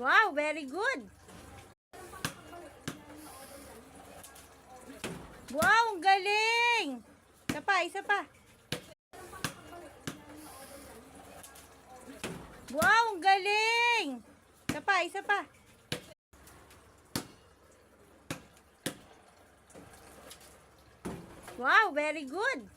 Wow, very good. Wow, ang galing. Isa pa. Wow, ang galing. Isa pa. Wow, very good.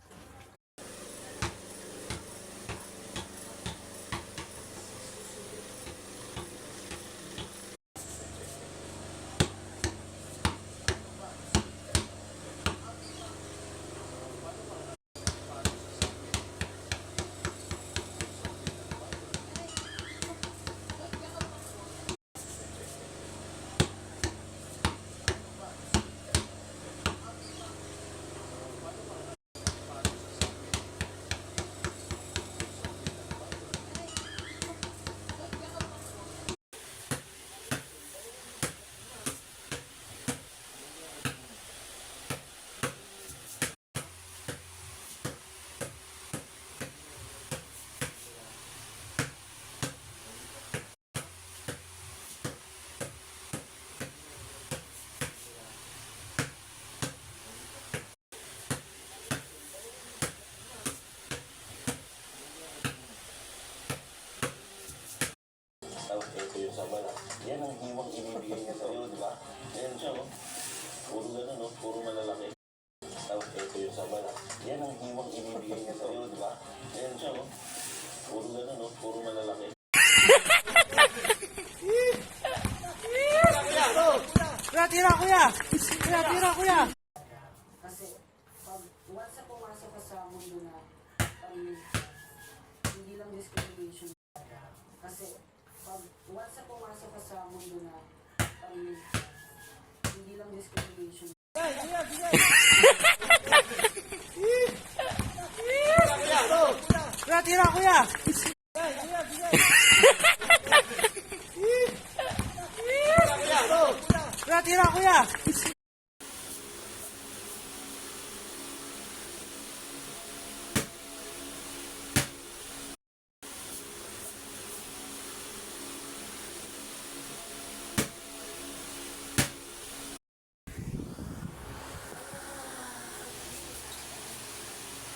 Tapos ito yung sa balat. Yan ang hiwang inibigay niya sa'yo, di ba? Ayan siya, oh. Puro ganun, oh. Puro malalaki. Tapos ito yung sa balat. Yan ang hiwang inibigay niya sa'yo, di ba? Ayan siya, oh. Puro ganun, oh. Puro malalaki. Tira, kuya. Kuya. Kasi pag once na pumasok ka sa mundo na hindi lang discrimination. Kasi pag once na pumasok ka sa mundo na hindi lang discrimination. Tira, kuya. Tira, kuya.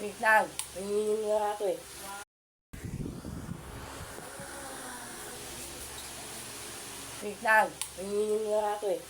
Wait lang, nanginginig nga ako eh. Wait lang, nanginginig nga ako eh.